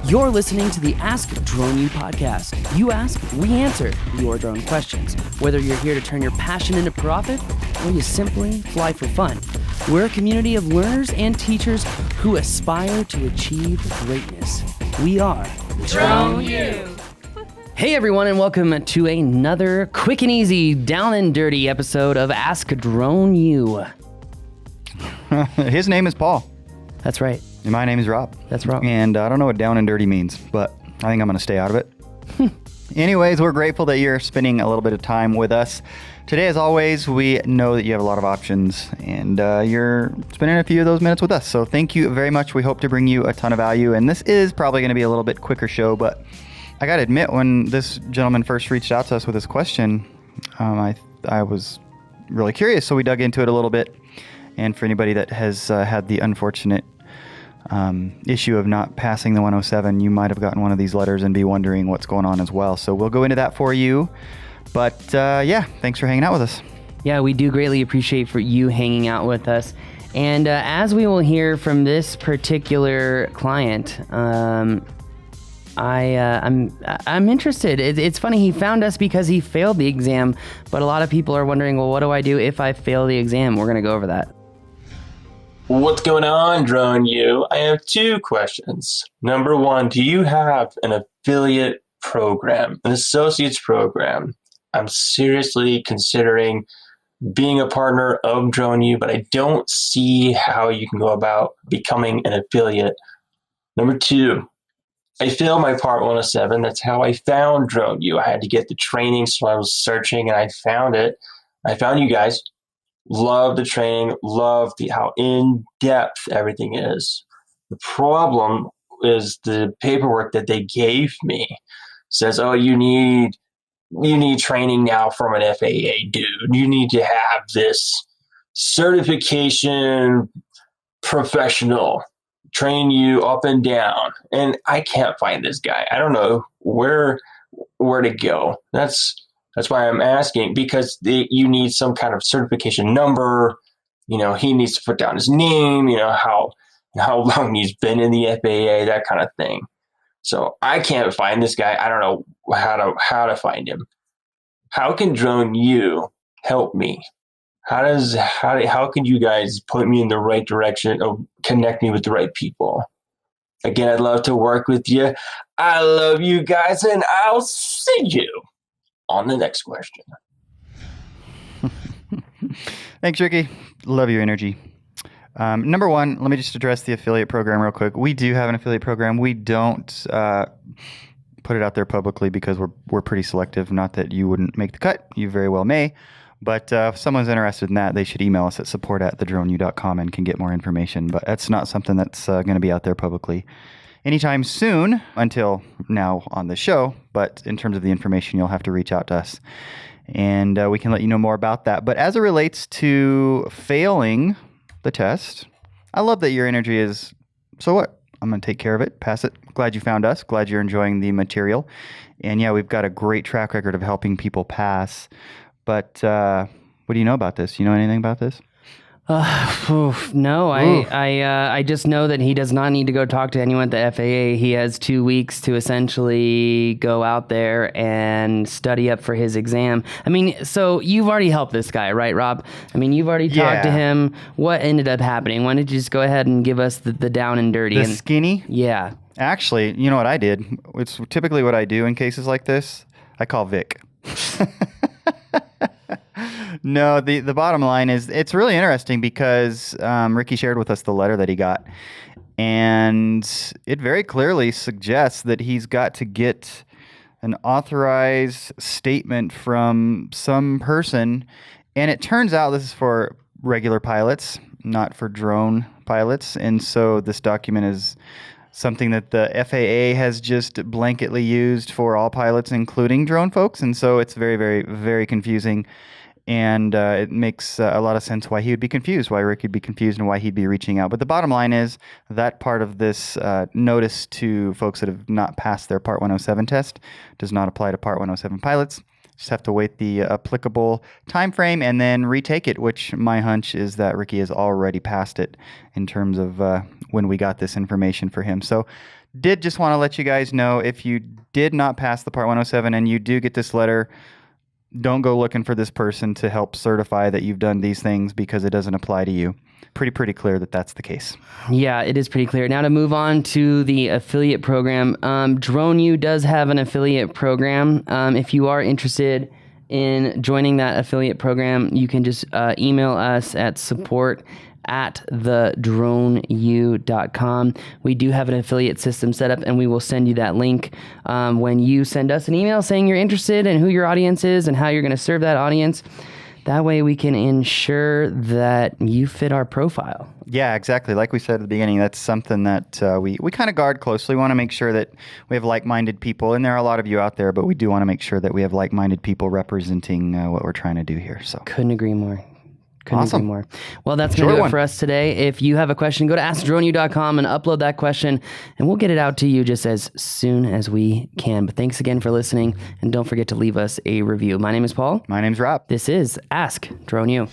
You're listening to the Ask Drone U podcast. You ask, we answer your drone questions. Whether you're here to turn your passion into profit or you simply fly for fun, we're a community of learners and teachers who aspire to achieve greatness. We are Drone U. Hey everyone, and welcome to another quick and easy, down and dirty episode of Ask Drone U. His name is Paul. That's right. And my name is Rob. That's Rob. And I don't know what down and dirty means, but I think I'm going to stay out of it. Anyways, we're grateful that you're spending a little bit of time with us. Today, as always, we know that you have a lot of options, and you're spending a few of those minutes with us. So thank you very much. We hope to bring you a ton of value. And this is probably going to be a little bit quicker show, but I got to admit, when this gentleman first reached out to us with this question, I was really curious. So we dug into it a little bit. And for anybody that has had the unfortunate issue of not passing the 107, you might have gotten one of these letters and be wondering what's going on as well. So we'll go into that for you. But yeah, thanks for hanging out with us. Yeah, we do greatly appreciate for you hanging out with us. And as we will hear from this particular client, I'm interested. It's funny, he found us because he failed the exam, but a lot of people are wondering, well, what do I do if I fail the exam? We're going to go over that. What's going on, Drone U? I have two questions. Number one, do you have an affiliate program, an associate's program? I'm seriously considering being a partner of Drone U, but I don't see how you can go about becoming an affiliate. Number two, I failed my Part 107. That's how I found Drone U. I had to get the training, so I was searching and I found it. I found you guys. Love the training, love how in-depth everything is. The problem is the paperwork that they gave me says, oh, you need training now from an FAA dude. You need to have this certification professional train you up and down. And I can't find this guy. I don't know where to go. That's why I'm asking, because you need some kind of certification number. You know, he needs to put down his name, you know, how long he's been in the FAA, that kind of thing. So I can't find this guy. I don't know how to find him. How can Drone U help me? How can you guys put me in the right direction or connect me with the right people? Again, I'd love to work with you. I love you guys, and I'll see you on the next question. Thanks, Ricky. Love your energy. Number one, let me just address the affiliate program real quick. We do have an affiliate program. We don't put it out there publicly because we're pretty selective. Not that you wouldn't make the cut. You very well may. But if someone's interested in that, they should email us at support@thedroneu.com and can get more information. But that's not something that's going to be out there publicly anytime soon, until now on the show. But in terms of the information, you'll have to reach out to us, and we can let you know more about that. But as it relates to failing the test, I love that your energy is, so what? I'm going to take care of it, pass it. Glad you found us. Glad you're enjoying the material. And yeah, we've got a great track record of helping people pass. But what do you know about this? You know anything about this? No, I just know that he does not need to go talk to anyone at the FAA. He has 2 weeks to essentially go out there and study up for his exam. I mean, so you've already helped this guy, right, Rob? I mean, you've already talked to him. What ended up happening? Why don't you just go ahead and give us the down and dirty? The skinny? Yeah. Actually, you know what I did? It's typically what I do in cases like this. I call Vic. No, the bottom line is it's really interesting because Ricky shared with us the letter that he got, and it very clearly suggests that he's got to get an authorized statement from some person, and it turns out this is for regular pilots, not for drone pilots, and so this document is something that the FAA has just blanketly used for all pilots, including drone folks, and so it's very, very, very confusing. And it makes a lot of sense why he would be confused, why Rick would be confused, and why he'd be reaching out. But the bottom line is that part of this notice to folks that have not passed their Part 107 test does not apply to Part 107 pilots. Just have to wait the applicable time frame and then retake it, which my hunch is that Ricky has already passed it in terms of when we got this information for him. So Did just want to let you guys know, if you did not pass the Part 107 and you do get this letter, don't go looking for this person to help certify that you've done these things, because it doesn't apply to you. Pretty clear that that's the case. Yeah, it is pretty clear. Now to move on to the affiliate program. DroneU does have an affiliate program. If you are interested in joining that affiliate program, you can just email us at support@thedroneu.com. We do have an affiliate system set up, and we will send you that link when you send us an email saying you're interested and who your audience is and how you're going to serve that audience. That way we can ensure that you fit our profile. Yeah, exactly. Like we said at the beginning, that's something that we kind of guard closely. We want to make sure that we have like-minded people, and there are a lot of you out there, but we do want to make sure that we have like-minded people representing what we're trying to do here. So couldn't agree more. Couldn't Awesome. agree more. Well, that's going to do Short it for us today. If you have a question, go to AskDroneU.com and upload that question, and we'll get it out to you just as soon as we can. But thanks again for listening, and don't forget to leave us a review. My name is Paul. My name's Rob. This is Ask Drone U.